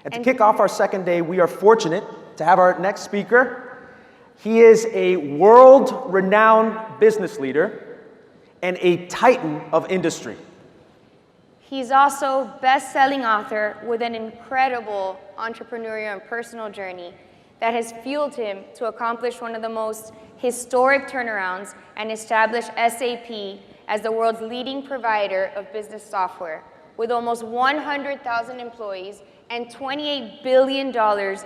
And to kick off our second day, we are fortunate to have our next speaker. He is a world-renowned business leader and a titan of industry. He's also best-selling author with an incredible entrepreneurial and personal journey that has fueled him to accomplish one of the most historic turnarounds and establish SAP as the world's leading provider of business software, with almost 100,000 employees and $28 billion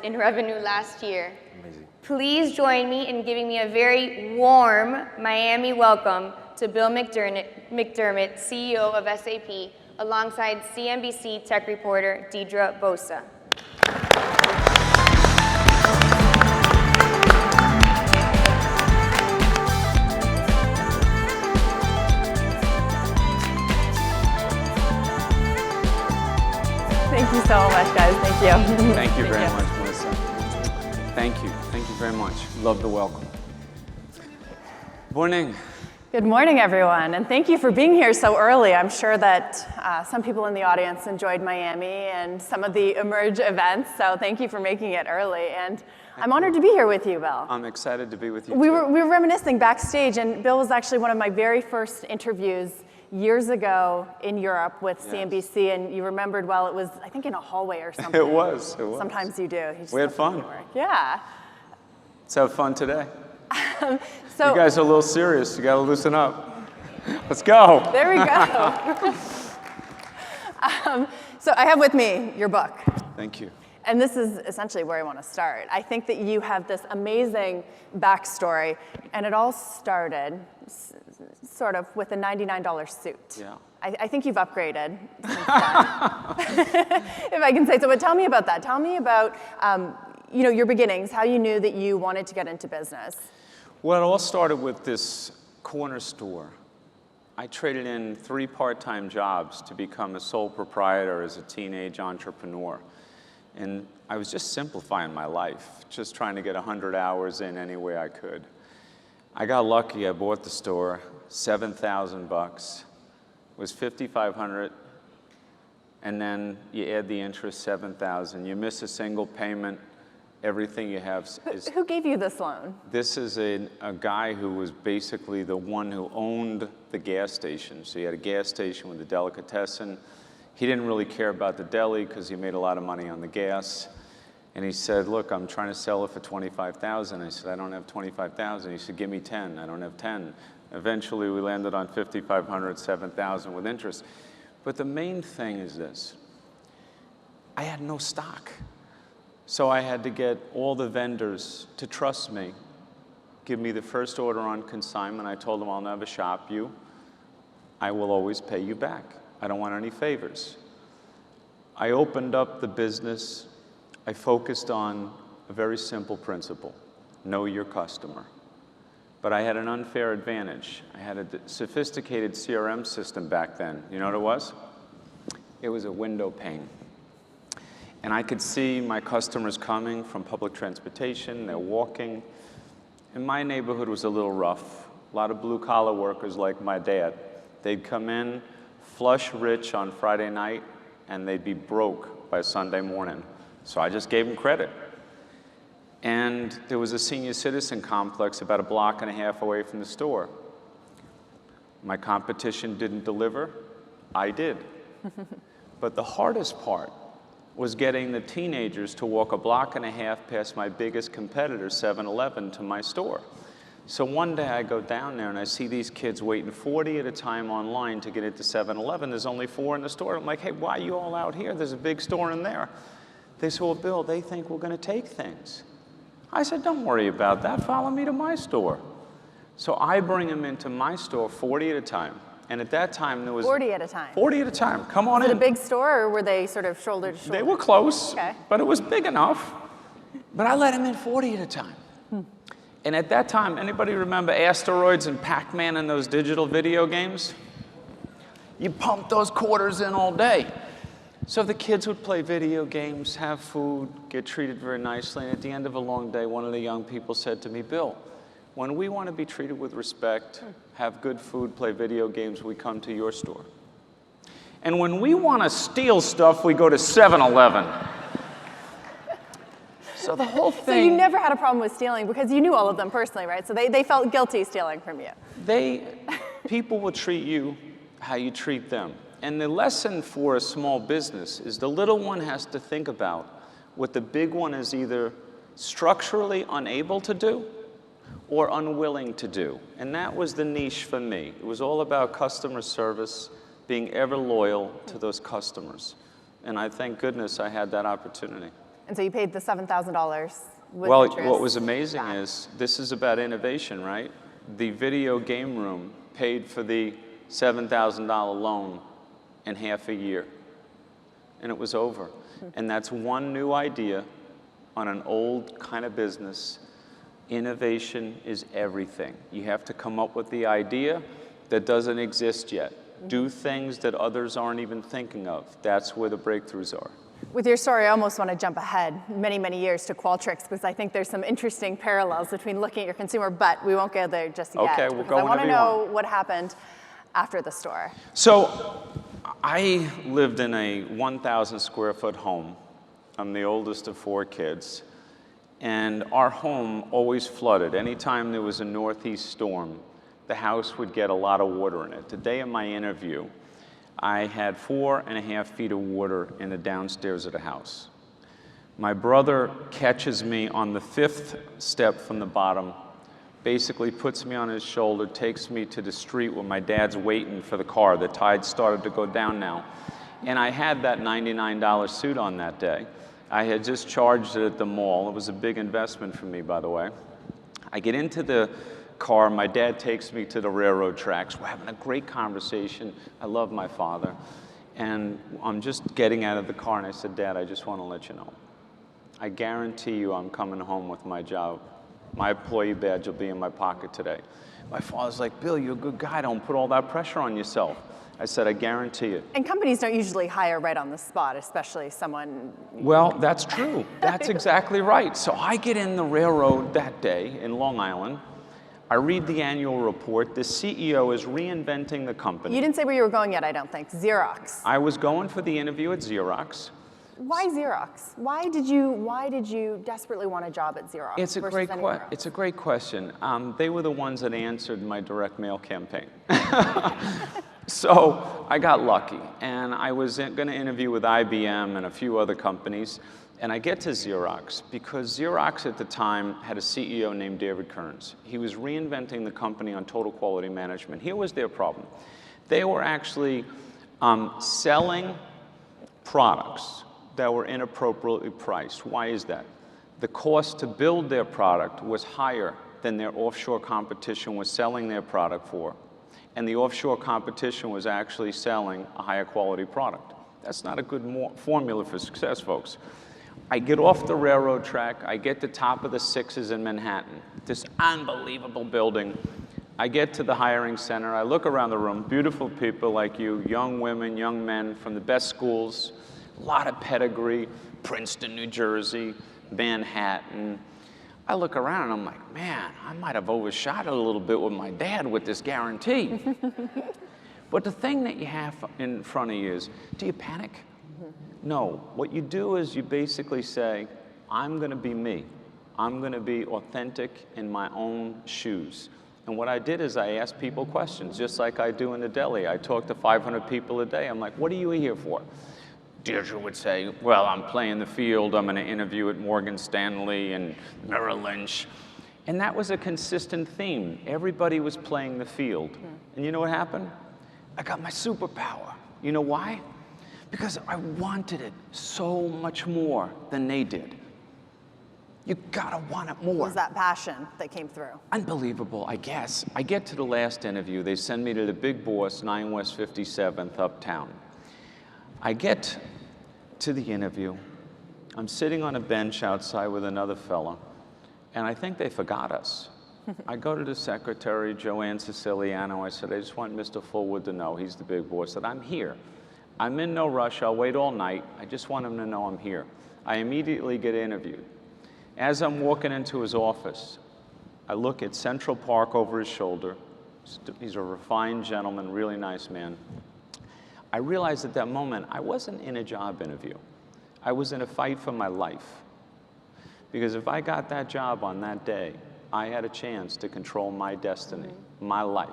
in revenue last year. Amazing. Please join me in giving me a very warm Miami welcome to Bill McDermott, CEO of SAP, alongside CNBC tech reporter Deidre Bosa. Thank you so much, guys. Thank you. Thank you very much, Melissa. Thank you. Thank you very much. Love the welcome. Morning. Good morning, everyone, and thank you for being here so early. I'm sure that some people in the audience enjoyed Miami and some of the Emerge events, so thank you for making it early. And I'm honored to be here with you, Bill. I'm excited to be with you, We were reminiscing backstage, and Bill was actually one of my very first interviews years ago in Europe with CNBC, and you remembered well, it was, I think, in a hallway or something. It was. Sometimes you do. We had fun. Yeah. Let's have fun today. So you guys are a little serious. You got to loosen up. Let's go. There we go. So I have with me your book. Thank you. And this is essentially where I want to start. I think that you have this amazing backstory, and it all started sort of with a $99 suit. Yeah. I think you've upgraded since then, if I can say so. But tell me about that. Tell me about your beginnings, how you knew that you wanted to get into business. Well, it all started with this Cornerstore. I traded in 3 part-time jobs to become a sole proprietor as a teenage entrepreneur. And I was just simplifying my life, just trying to get 100 hours in any way I could. I got lucky. I bought the store, $7,000, was $5,500, and then you add the interest, $7,000. You miss a single payment, everything you have is... Who gave you this loan? This is a guy who was basically the one who owned the gas station. So he had a gas station with a delicatessen. He didn't really care about the deli because he made a lot of money on the gas. And he said, look, I'm trying to sell it for $25,000. I said, I don't have $25,000. He said, give me 10. I don't have 10. Eventually, we landed on $5,500, $7,000 with interest. But the main thing is this. I had no stock. So I had to get all the vendors to trust me, give me the first order on consignment. I told them I'll never shop you. I will always pay you back. I don't want any favors. I opened up the business. I focused on a very simple principle, know your customer. But I had an unfair advantage. I had a sophisticated CRM system back then. You know what it was? It was a window pane. And I could see my customers coming from public transportation, they're walking. And my neighborhood was a little rough. A lot of blue-collar workers like my dad. They'd come in flush rich on Friday night, and they'd be broke by Sunday morning. So I just gave them credit. And there was a senior citizen complex about 1.5 blocks away from the store. My competition didn't deliver. I did. But the hardest part was getting the teenagers to walk 1.5 blocks past my biggest competitor, 7-Eleven, to my store. So one day I go down there and I see these kids waiting 40 at a time online to get into 7-Eleven. There's only 4 in the store. I'm like, hey, why are you all out here? There's a big store in there. They said, well, Bill, they think we're going to take things. I said, don't worry about that. Follow me to my store. So I bring them into my store 40 at a time. And at that time, there was... 40 at a time? 40 at a time. Come on in. Was it a big store, or were they sort of shoulder to shoulder? They were close, okay. But it was big enough. But I let them in 40 at a time. And at that time, anybody remember Asteroids and Pac-Man and those digital video games? You pump those quarters in all day. So the kids would play video games, have food, get treated very nicely. And at the end of a long day, one of the young people said to me, Bill, when we want to be treated with respect, have good food, play video games, we come to your store. And when we want to steal stuff, we go to 7-Eleven. So the whole So thing. you never had a problem with stealing because you knew all of them personally, right? So they felt guilty stealing from you. People will treat you how you treat them. And the lesson for a small business is the little one has to think about what the big one is either structurally unable to do or unwilling to do. And that was the niche for me. It was all about customer service, being ever loyal to those customers. And I thank goodness I had that opportunity. And so you paid the $7,000 with Well, interest what was amazing back. is this is about innovation, right? The video game room paid for the $7,000 loan in half a year. And it was over. And that's one new idea on an old kind of business. Innovation is everything. You have to come up with the idea that doesn't exist yet. Do things that others aren't even thinking of. That's where the breakthroughs are. With your story, I almost want to jump ahead many, many years to Qualtrics because I think there's some interesting parallels between looking at your consumer, but we won't go there just yet. Okay, we'll go I want whenever to you know want. what happened after the store. So I lived in a 1,000 square foot home. I'm the oldest of 4 kids. And our home always flooded. Anytime there was a northeast storm, the house would get a lot of water in it. The day of my interview, I had 4.5 feet of water in the downstairs of the house. My brother catches me on the 5th step from the bottom, basically puts me on his shoulder, takes me to the street where my dad's waiting for the car. The tide started to go down now. And I had that $99 suit on that day. I had just charged it at the mall. It was a big investment for me, by the way. I get into the car. My dad takes me to the railroad tracks. We're having a great conversation. I love my father. And I'm just getting out of the car, and I said, Dad, I just want to let you know. I guarantee you I'm coming home with my job. My employee badge will be in my pocket today. My father's like, Bill, you're a good guy. Don't put all that pressure on yourself. I said, I guarantee it. And companies don't usually hire right on the spot, especially someone. Well, that's true. That's exactly right. So I get in the railroad that day in Long Island. I read the annual report. The CEO is reinventing the company. You didn't say where you were going yet, I don't think. Xerox. I was going for the interview at Xerox. Why Xerox? Why did you desperately want a job at Xerox? It's a versus anywhere else? It's a great question. They were the ones that answered my direct mail campaign. So I got lucky, and I was going to interview with IBM and a few other companies, and I get to Xerox because Xerox at the time had a CEO named David Kearns. He was reinventing the company on total quality management. Here was their problem. They were actually selling products that were inappropriately priced. Why is that? The cost to build their product was higher than their offshore competition was selling their product for. And the offshore competition was actually selling a higher quality product. That's not a good formula for success, folks. I get off the railroad track, I get to top of the Sixes in Manhattan, this unbelievable building. I get to the hiring center, I look around the room, beautiful people like you, young women, young men from the best schools, a lot of pedigree, Princeton, New Jersey, Manhattan. I look around and I'm like, man, I might have overshot it a little bit with my dad with this guarantee. But the thing that you have in front of you is, do you panic? No. What you do is you basically say, I'm going to be me. I'm going to be authentic in my own shoes. And what I did is I asked people questions, just like I do in the Deli. I talk to 500 people a day. I'm like, what are you here for? Deirdre would say, well, I'm playing the field. I'm going to interview at Morgan Stanley and Merrill Lynch. And that was a consistent theme. Everybody was playing the field. And you know what happened? I got my superpower. You know why? Because I wanted it so much more than they did. You gotta want it more. Was that passion that came through? Unbelievable, I guess. I get to the last interview. They send me to the big boss, 9 West 57th, uptown. I get to the interview. I'm sitting on a bench outside with another fella, and I think they forgot us. I go to the secretary, Joanne Siciliano. I said, I just want Mr. Fullwood to know, he's the big boss, that I'm here. I'm in no rush. I'll wait all night. I just want him to know I'm here. I immediately get interviewed. As I'm walking into his office, I look at Central Park over his shoulder. He's a refined gentleman, really nice man. I realized at that moment I wasn't in a job interview. I was in a fight for my life. Because if I got that job on that day, I had a chance to control my destiny, my life.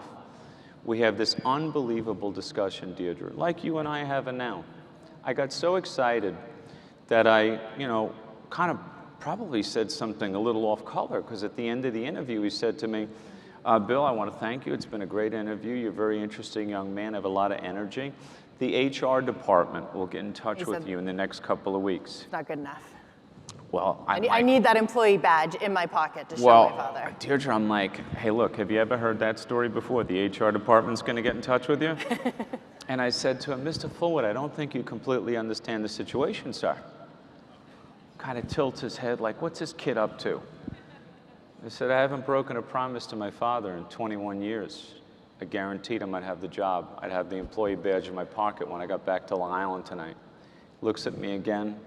We have this unbelievable discussion, Deirdre, like you and I are having now. I got so excited that I, kind of probably said something a little off color, because at the end of the interview, he said to me, Bill, I want to thank you. It's been a great interview. You're a very interesting young man, have a lot of energy. The HR department will get in touch with you in the next couple of weeks. It's not good enough. Well, I need that employee badge in my pocket to show my father. Deirdre, I'm like, hey, look, have you ever heard that story before? The HR department's going to get in touch with you? And I said to him, Mr. Fullwood, I don't think you completely understand the situation, sir. Kind of tilts his head like, what's this kid up to? I said, I haven't broken a promise to my father in 21 years. I guaranteed him I'd have the job. I'd have the employee badge in my pocket when I got back to Long Island tonight. Looks at me again.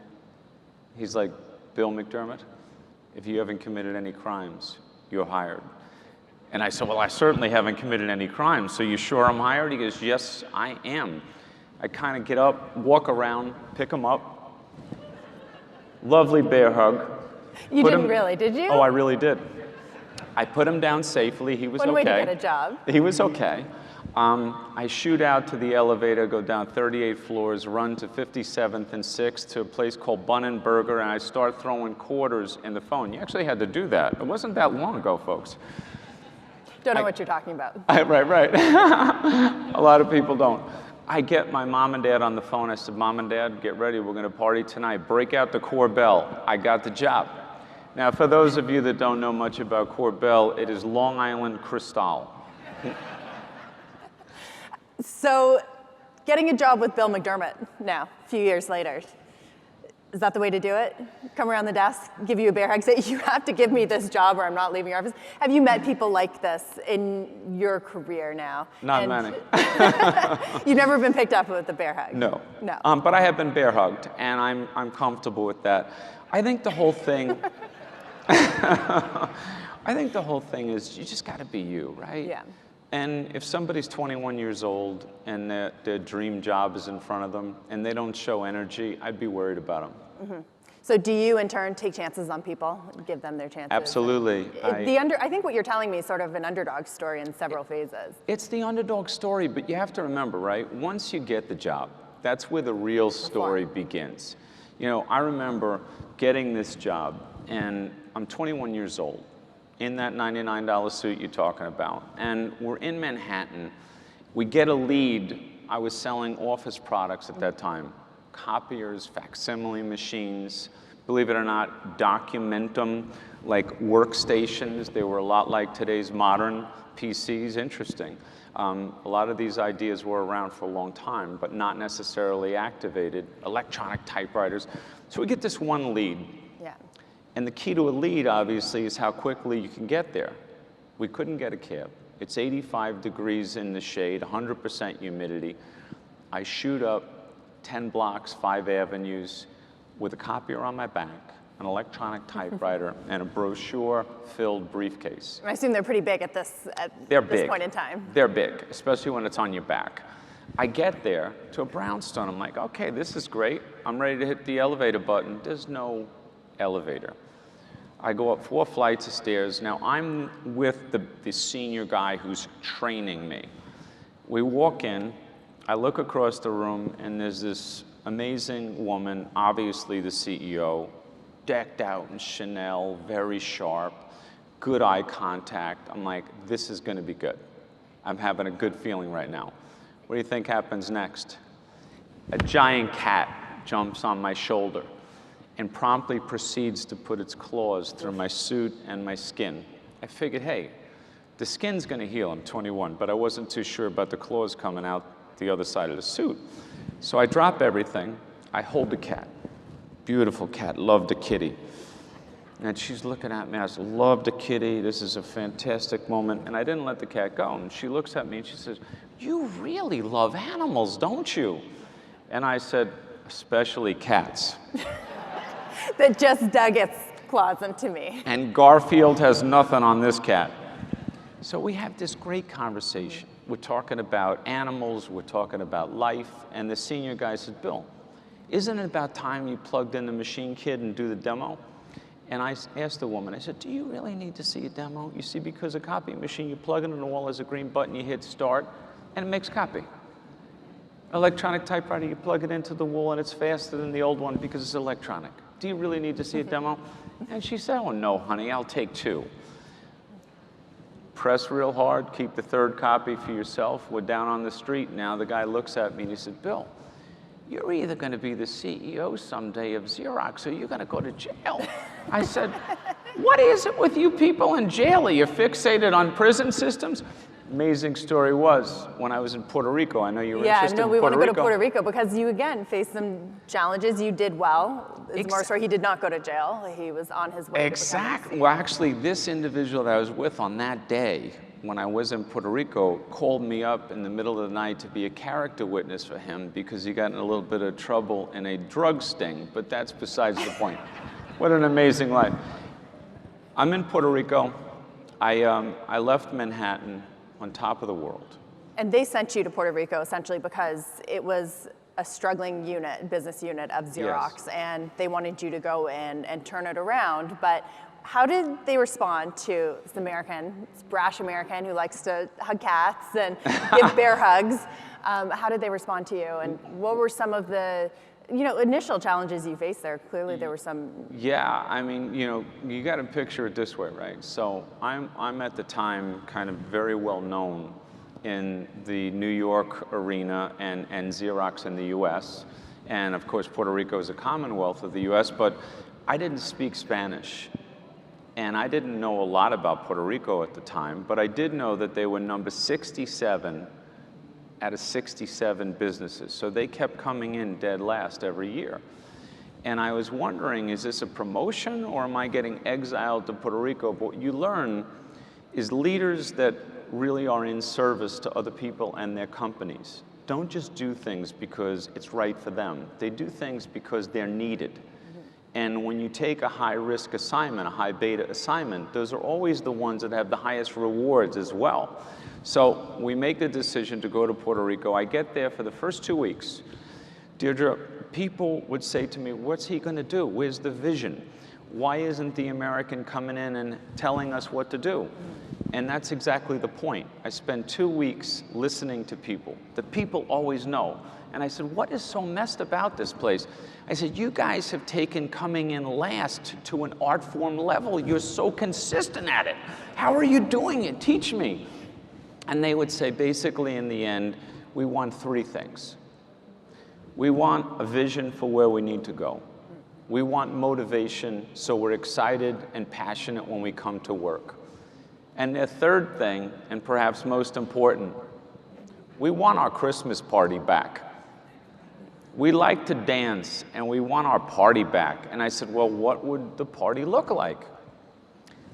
He's like, Bill McDermott, if you haven't committed any crimes, you're hired. And I said, well, I certainly haven't committed any crimes, so you sure I'm hired? He goes, yes, I am. I kind of get up, walk around, pick him up. Lovely bear hug. You didn't really, did you? Oh, I really did. I put him down safely. He was okay. One way to get a job. He was okay. I shoot out to the elevator, go down 38 floors, run to 57th and 6th to a place called Bun and Burger, and I start throwing quarters in the phone. You actually had to do that. It wasn't that long ago, folks. Don't know what you're talking about. Right. A lot of people don't. I get my mom and dad on the phone. I said, Mom and Dad, get ready. We're going to party tonight. Break out the Corbel. I got the job. Now, for those of you that don't know much about Corbel, it is Long Island Cristal. So, getting a job with Bill McDermott now, a few years later, is that the way to do it? Come around the desk, give you a bear hug, say, you have to give me this job or I'm not leaving your office. Have you met people like this in your career now? Not many. You've never been picked up with a bear hug? No. No. But I have been bear hugged, and I'm comfortable with that. I think the whole thing, is you just got to be you, right? Yeah. And if somebody's 21 years old and their dream job is in front of them and they don't show energy, I'd be worried about them. Mm-hmm. So do you, in turn, take chances on people, give them their chances? Absolutely. I think what you're telling me is sort of an underdog story in several phases. It's the underdog story, but you have to remember, right? Once you get the job, that's where the real story begins. I remember getting this job, and I'm 21 years old. In that $99 suit you're talking about. And we're in Manhattan. We get a lead. I was selling office products at that time. Copiers, facsimile machines, believe it or not, Documentum, like workstations. They were a lot like today's modern PCs. Interesting. A lot of these ideas were around for a long time, but not necessarily activated. Electronic typewriters. So we get this one lead. Yeah. And the key to a lead, obviously, is how quickly you can get there. We couldn't get a cab. It's 85 degrees in the shade, 100% humidity. I shoot up 10 blocks, 5 avenues, with a copier on my back, an electronic typewriter, and a brochure-filled briefcase. I assume they're pretty big at this point in time. They're big, especially when it's on your back. I get there to a brownstone. I'm like, okay, this is great. I'm ready to hit the elevator button. There's no elevator. I go up 4 flights of stairs. Now I'm with the senior guy who's training me. We walk in, I look across the room, and there's this amazing woman, obviously the CEO, decked out in Chanel, very sharp, good eye contact. I'm like, this is gonna be good. I'm having a good feeling right now. What do you think happens next? A giant cat jumps on my shoulder and promptly proceeds to put its claws through my suit and my skin. I figured, hey, the skin's gonna heal, I'm 21, but I wasn't too sure about the claws coming out the other side of the suit. So I drop everything, I hold the cat. Beautiful cat, love the kitty. And she's looking at me, I said, love the kitty, this is a fantastic moment, and I didn't let the cat go. And she looks at me and she says, you really love animals, don't you? And I said, especially cats. That just dug its claws into me. And Garfield has nothing on this cat. So we have this great conversation. We're talking about animals, we're talking about life, and the senior guy said, Bill, isn't it about time you plugged in the machine kid and do the demo? And I asked the woman, I said, do you really need to see a demo? You see, because a copy machine, you plug it in the wall, there's a green button, you hit start, and it makes copy. Electronic typewriter, you plug it into the wall, and it's faster than the old one because it's electronic. Do you really need to see a demo? And she said, oh, no, honey, I'll take 2. Press real hard, keep the 3rd copy for yourself. We're down on the street now. The guy looks at me and he said, Bill, you're either going to be the CEO someday of Xerox or you're going to go to jail. I said, what is it with you people in jail? Are you fixated on prison systems? Amazing story was when I was in Puerto Rico. I know you were interested in Puerto Rico. Yeah, no, we want to go to Puerto Rico because you, again, faced some challenges. You did well. It's more so he did not go to jail. He was on his way Exactly. to becoming Well, actually, this individual that I was with on that day, when I was in Puerto Rico, called me up in the middle of the night to be a character witness for him because he got in a little bit of trouble in a drug sting, but that's besides the point. What an amazing life. I'm in Puerto Rico. I left Manhattan on top of the world. And they sent you to Puerto Rico essentially because it was a struggling business unit of Xerox, Yes. and they wanted you to go in and turn it around. But how did they respond to this brash American who likes to hug cats and give bear hugs? How did they respond to you? And what were some of the initial challenges you faced there? Clearly there were some. Yeah, I mean, you got to picture it this way, right? So I'm at the time kind of very well known in the New York arena and Xerox in the US. And of course, Puerto Rico is a commonwealth of the US, but I didn't speak Spanish. And I didn't know a lot about Puerto Rico at the time, but I did know that they were number 67 out of 67 businesses. So they kept coming in dead last every year. And I was wondering, is this a promotion or am I getting exiled to Puerto Rico? But what you learn is leaders that really are in service to other people and their companies don't just do things because it's right for them. They do things because they're needed. And when you take a high-risk assignment, a high-beta assignment, those are always the ones that have the highest rewards as well. So we make the decision to go to Puerto Rico. I get there for the first 2 weeks. Deirdre, people would say to me, what's he going to do? Where's the vision? Why isn't the American coming in and telling us what to do? And that's exactly the point. I spent 2 weeks listening to people. The people always know. And I said, what is so messed about this place? I said, you guys have taken coming in last to an art form level. You're so consistent at it. How are you doing it? Teach me. And they would say, basically, in the end, we want 3 things. We want a vision for where we need to go. We want motivation, so we're excited and passionate when we come to work. And the third thing, and perhaps most important, we want our Christmas party back. We like to dance, and we want our party back. And I said, well, what would the party look like?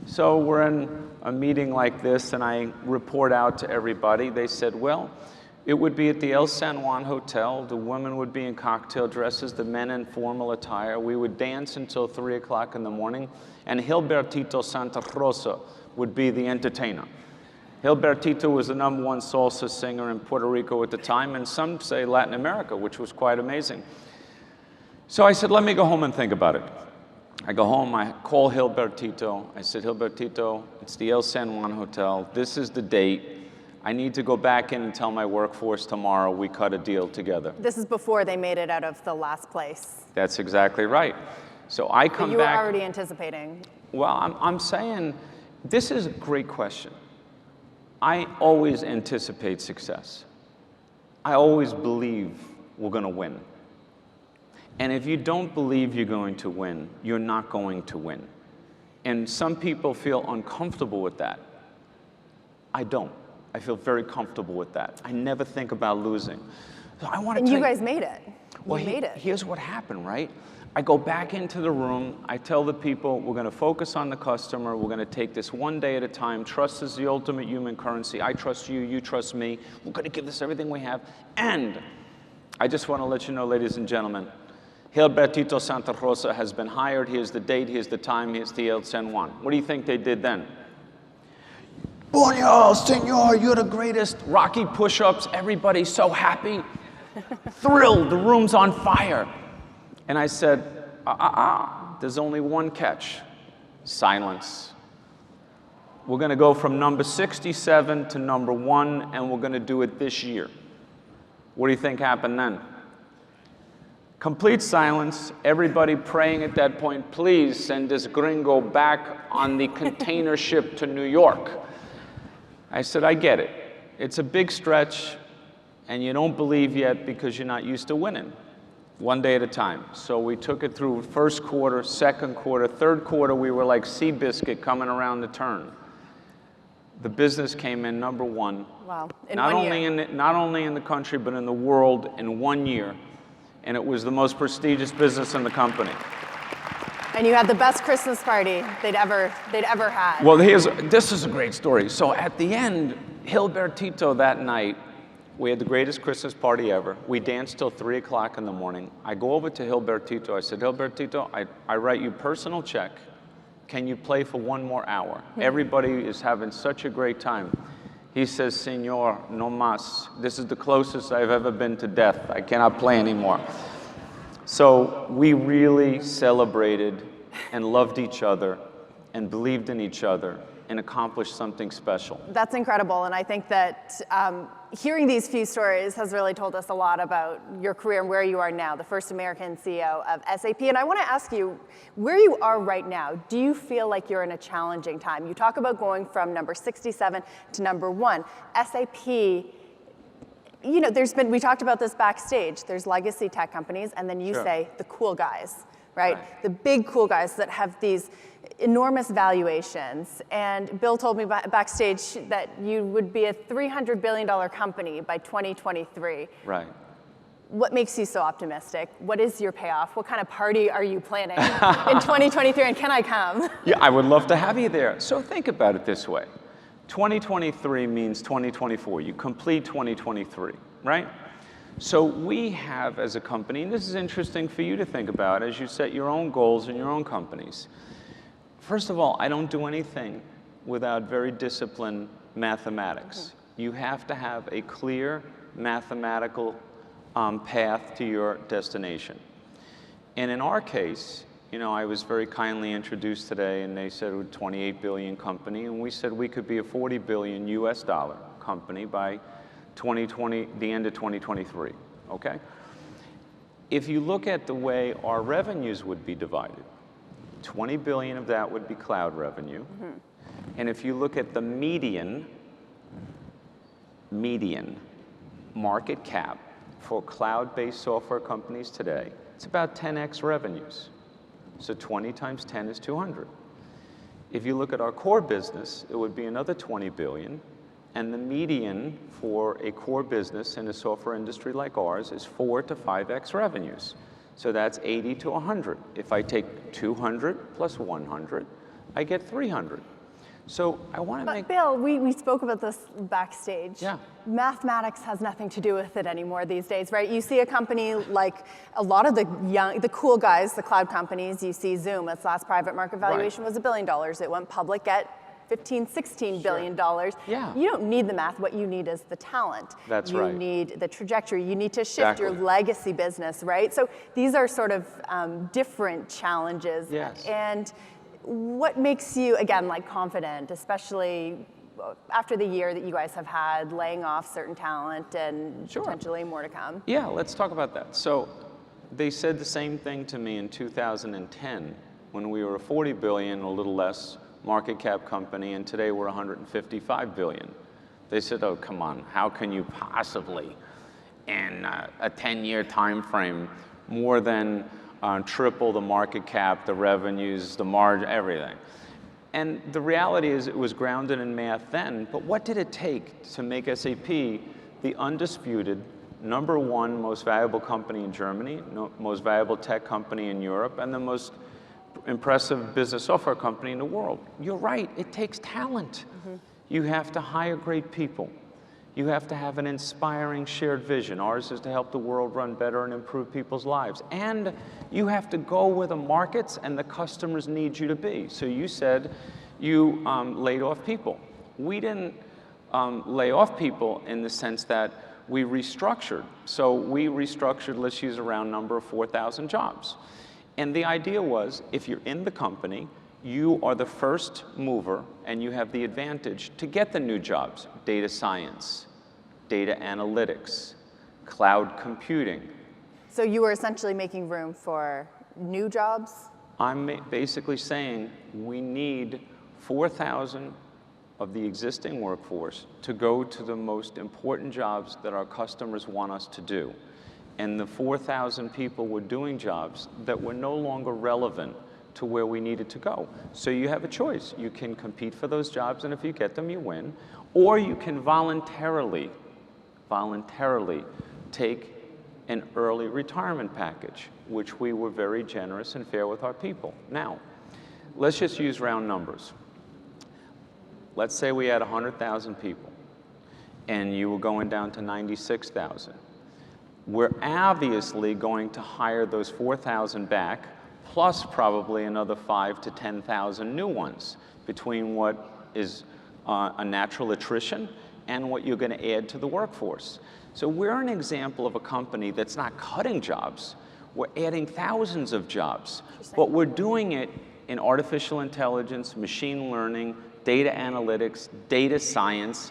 So we're in a meeting like this, and I report out to everybody. They said, well, it would be at the El San Juan Hotel. The women would be in cocktail dresses, the men in formal attire. We would dance until 3 o'clock in the morning, and Gilbertito Santa Rosa would be the entertainer. Gilbertito was the #1 salsa singer in Puerto Rico at the time, and some say Latin America, which was quite amazing. So I said, let me go home and think about it. I go home, I call Gilbertito. I said, Gilbertito, it's the El San Juan Hotel. This is the date. I need to go back in and tell my workforce tomorrow we cut a deal together. This is before they made it out of the last place. That's exactly right. So I come back. You were already anticipating. Well, I'm saying, this is a great question. I always anticipate success. I always believe we're going to win. And if you don't believe you're going to win, you're not going to win. And some people feel uncomfortable with that. I don't. I feel very comfortable with that. I never think about losing. So I want to And you guys made it. Well, you made it. Here's what happened, right? I go back into the room. I tell the people, we're going to focus on the customer. We're going to take this one day at a time. Trust is the ultimate human currency. I trust you. You trust me. We're going to give this everything we have. And I just want to let you know, ladies and gentlemen, Gilbertito Santa Rosa has been hired. Here's the date. Here's the time. Here's the El San Juan. What do you think they did then? Buñuel, senor, you're the greatest. Rocky push-ups. Everybody's so happy. Thrilled. The room's on fire. And I said, there's only one catch. Silence. We're going to go from number 67 to number 1, and we're going to do it this year. What do you think happened then? Complete silence, everybody praying at that point, please send this gringo back on the container ship to New York. I said, I get it. It's a big stretch, and you don't believe yet because you're not used to winning. One day at a time. So we took it through first quarter, second quarter, third quarter, we were like Seabiscuit coming around the turn. The business came in number 1. Wow, in not one only year. Not only in the country, but in the world in 1 year. And it was the most prestigious business in the company. And you had the best Christmas party they'd ever had. Well, this is a great story. So at the end, Gilbertito that night, we had the greatest Christmas party ever. We danced till 3 o'clock in the morning. I go over to Gilbertito. I said, Gilbertito, I write you personal check. Can you play for 1 more hour? Everybody is having such a great time. He says, Senor, no mas. This is the closest I've ever been to death. I cannot play anymore. So we really celebrated and loved each other and believed in each other and accomplished something special. That's incredible, and I think that hearing these few stories has really told us a lot about your career and where you are now, the first American CEO of SAP. And I want to ask you, where you are right now, do you feel like you're in a challenging time? You talk about going from number 67 to number 1. SAP, you know, we talked about this backstage. There's legacy tech companies, and then you say the cool guys, right? The big cool guys that have these enormous valuations. And Bill told me backstage that you would be a $300 billion company by 2023. Right. What makes you so optimistic? What is your payoff? What kind of party are you planning in 2023, and can I come? Yeah, I would love to have you there. So think about it this way. 2023 means 2024. You complete 2023, right? So we have, as a company, and this is interesting for you to think about as you set your own goals in your own companies. First of all, I don't do anything without very disciplined mathematics. You have to have a clear mathematical path to your destination. And in our case, you know, I was very kindly introduced today, and they said we're a 28 billion company, and we said we could be a 40 billion US dollar company by the end of 2023, okay? If you look at the way our revenues would be divided, 20 billion of that would be cloud revenue. And if you look at the median market cap for cloud-based software companies today, it's about 10x revenues. So 20 times 10 is 200. If you look at our core business, it would be another 20 billion. And the median for a core business in a software industry like ours is 4 to 5x revenues. So that's 80 to 100. If I take 200 plus 100, I get 300. So I want to make... But Bill, we spoke about this backstage. Yeah. Mathematics has nothing to do with it anymore these days, right? You see a company like a lot of the cool guys, the cloud companies, you see Zoom, its last private market valuation was $1 billion. It went public at $16 billion. Yeah. You don't need the math. What you need is the talent. That's right. You need the trajectory. You need to shift your legacy business, right? So these are sort of different challenges. Yes. And what makes you, again, like confident, especially after the year that you guys have had, laying off certain talent and potentially more to come? Yeah, let's talk about that. So they said the same thing to me in 2010 when we were a 40 billion, a little less, market cap company, and today we're 155 billion. They said, oh, come on, how can you possibly, in a 10-year time frame, more than triple the market cap, the revenues, the margin, everything? And the reality is it was grounded in math then, but what did it take to make SAP the undisputed #1 most valuable company in Germany, most valuable tech company in Europe, and the most impressive business software company in the world? You're right, it takes talent. You have to hire great people. You have to have an inspiring shared vision. Ours is to help the world run better and improve people's lives. And you have to go where the markets and the customers need you to be. So you said you laid off people. We didn't lay off people in the sense that we restructured. So we restructured, let's use a round number of 4,000 jobs. And the idea was, if you're in the company, you are the first mover and you have the advantage to get the new jobs: data science, data analytics, cloud computing. So you were essentially making room for new jobs? I'm basically saying we need 4,000 of the existing workforce to go to the most important jobs that our customers want us to do. And the 4,000 people were doing jobs that were no longer relevant to where we needed to go. So you have a choice. You can compete for those jobs, and if you get them, you win. Or you can voluntarily take an early retirement package, which we were very generous and fair with our people. Now, let's just use round numbers. Let's say we had 100,000 people, and you were going down to 96,000. We're obviously going to hire those 4,000 back, plus probably another 5,000 to 10,000 new ones between what is a natural attrition and what you're going to add to the workforce. So we're an example of a company that's not cutting jobs. We're adding thousands of jobs, but we're doing it in artificial intelligence, machine learning, data analytics, data science,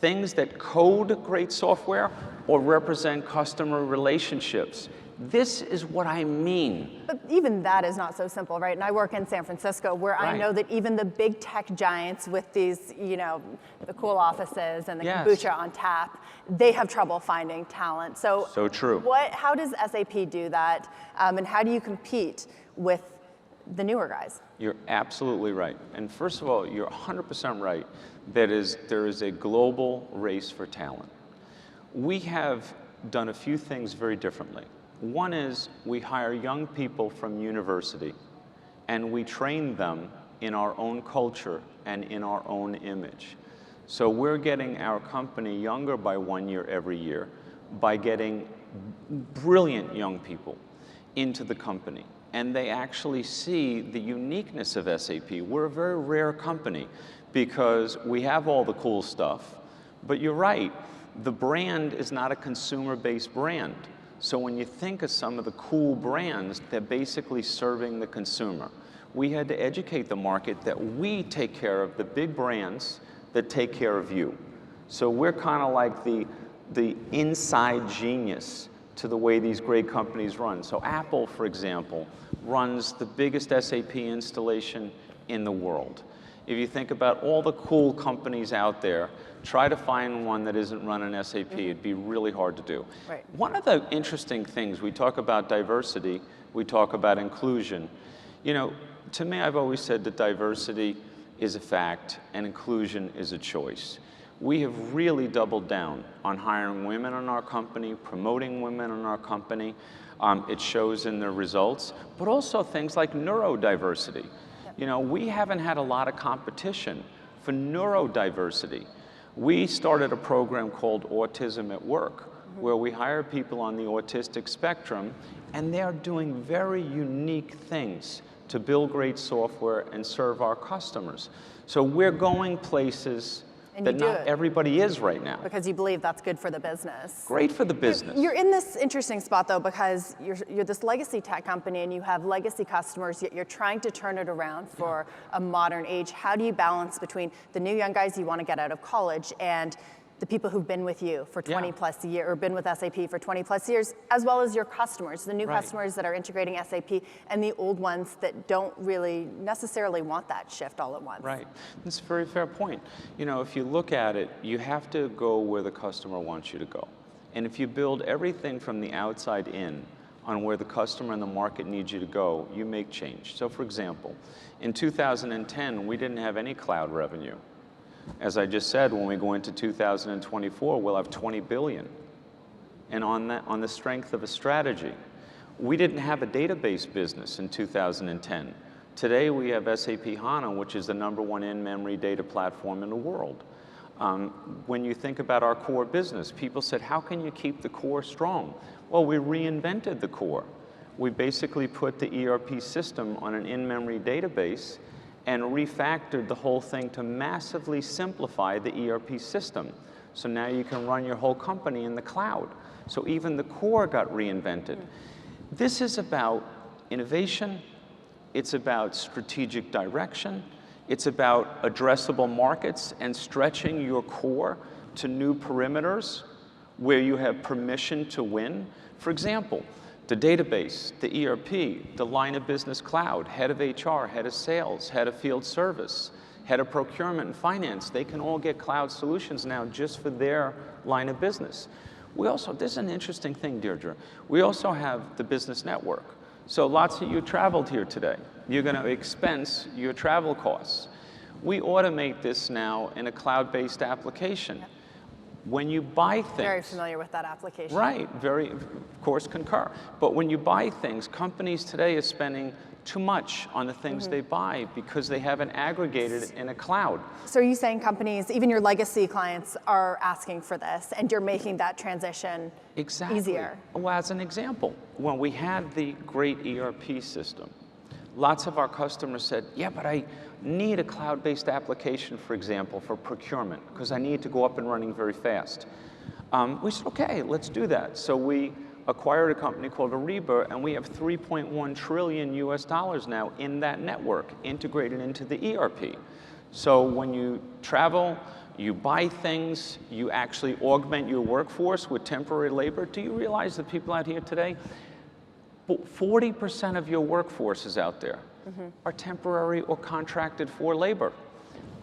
things that code great software or represent customer relationships. This is what I mean. But even that is not so simple, right? And I work in San Francisco, where I know that even the big tech giants with these, you know, the cool offices and the kombucha on tap, they have trouble finding talent. So true. How does SAP do that? And how do you compete with the newer guys? You're absolutely right. And first of all, you're 100% right. There is a global race for talent. We have done a few things very differently. One is we hire young people from university, and we train them in our own culture and in our own image. So we're getting our company younger by 1 year every year by getting brilliant young people into the company. And they actually see the uniqueness of SAP. We're a very rare company because we have all the cool stuff. But you're right, the brand is not a consumer-based brand. So when you think of some of the cool brands, they're basically serving the consumer. We had to educate the market that we take care of the big brands that take care of you. So we're kind of like the inside genius to the way these great companies run. So Apple, for example, runs the biggest SAP installation in the world. If you think about all the cool companies out there, try to find one that isn't running SAP. It'd be really hard to do. Right. One of the interesting things, we talk about diversity, we talk about inclusion. You know, to me, I've always said that diversity is a fact and inclusion is a choice. We have really doubled down on hiring women in our company, promoting women in our company. It shows in the results, but also things like neurodiversity. You know, we haven't had a lot of competition for neurodiversity. We started a program called Autism at Work, where we hire people on the autistic spectrum, and they're doing very unique things to build great software and serve our customers. So we're going places that not everybody is right now. Because you believe that's good for the business. Great for the business. You're in this interesting spot, though, because you're this legacy tech company and you have legacy customers, yet you're trying to turn it around for a modern age. How do you balance between the new young guys you want to get out of college and the people who've been with you for 20 plus a year, or been with SAP for 20 plus years, as well as your customers, the new customers that are integrating SAP, and the old ones that don't really necessarily want that shift all at once? Right. That's a very fair point. You know, if you look at it, you have to go where the customer wants you to go. And if you build everything from the outside in on where the customer and the market needs you to go, you make change. So for example, in 2010, we didn't have any cloud revenue. As I just said, when we go into 2024, we'll have 20 billion. And on the strength of a strategy. We didn't have a database business in 2010. Today we have SAP HANA, which is the #1 in-memory data platform in the world. When you think about our core business, people said, how can you keep the core strong? Well, we reinvented the core. We basically put the ERP system on an in-memory database and refactored the whole thing to massively simplify the ERP system. So now you can run your whole company in the cloud. So even the core got reinvented. This is about innovation, It's about strategic direction. It's about addressable markets and stretching your core to new perimeters where you have permission to win. For example, the database, the ERP, the line of business cloud, head of HR, head of sales, head of field service, head of procurement and finance, they can all get cloud solutions now just for their line of business. We also, this is an interesting thing, Deirdre. We also have the business network. So lots of you traveled here today. You're going to expense your travel costs. We automate this now in a cloud-based application. Yep. When you buy things. Very familiar with that application. Right, of course, concur. But when you buy things, companies today are spending too much on the things they buy because they haven't aggregated in a cloud. So are you saying companies, even your legacy clients, are asking for this, and you're making that transition easier? Well, as an example, when we had the great ERP system, lots of our customers said, yeah, but I need a cloud-based application, for example, for procurement, because I need to go up and running very fast. We said, okay, let's do that. So we acquired a company called Ariba, and we have 3.1 trillion US dollars now in that network, integrated into the ERP. So when you travel, you buy things, you actually augment your workforce with temporary labor. Do you realize that people out here today, 40% of your workforce is out there are temporary or contracted for labor.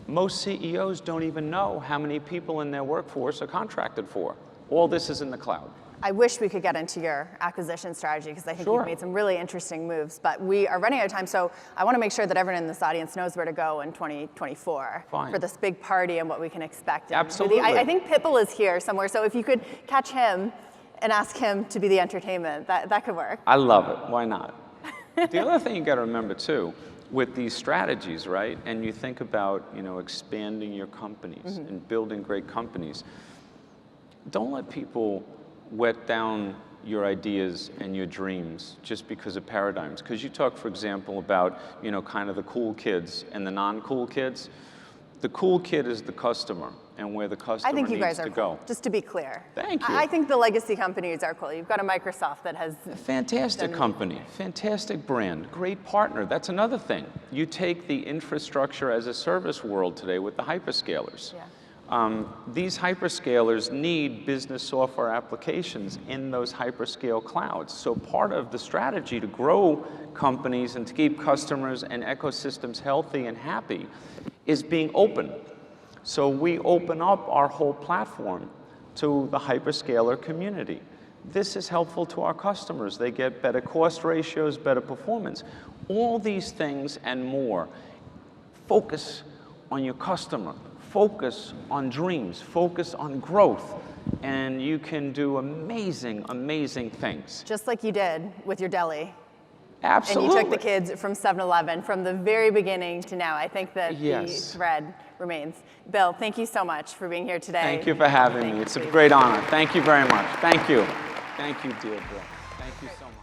Most CEOs don't even know how many people in their workforce are contracted for. All this is in the cloud. I wish we could get into your acquisition strategy, because I think you've made some really interesting moves, but we are running out of time, so I want to make sure that everyone in this audience knows where to go in 2024 for this big party and what we can expect. Absolutely. I think Pitbull is here somewhere, so if you could catch him and ask him to be the entertainment, that could work. I love it. Why not? The other thing you got to remember too, with these strategies, right? And you think about, expanding your companies and building great companies. Don't let people wet down your ideas and your dreams just because of paradigms. Because you talk, for example, about, kind of the cool kids and the non-cool kids. The cool kid is the customer and where the customer I think you guys needs are to go. Cool, just to be clear. Thank you. I think the legacy companies are cool. You've got a Microsoft that has a fantastic company, fantastic brand, great partner. That's another thing. You take the infrastructure as a service world today with the hyperscalers. Yeah. These hyperscalers need business software applications in those hyperscale clouds. So part of the strategy to grow companies and to keep customers and ecosystems healthy and happy is being open. So we open up our whole platform to the hyperscaler community. This is helpful to our customers. They get better cost ratios, better performance. All these things and more. Focus on your customer. Focus on dreams. Focus on growth. And you can do amazing, amazing things. Just like you did with your deli. Absolutely. And you took the kids from 7-Eleven from the very beginning to now. I think that the thread remains. Bill, thank you so much for being here today. Thank you for having me. It's a great honor. Thank you very much. Thank you. Thank you, Deirdre. Thank you so much.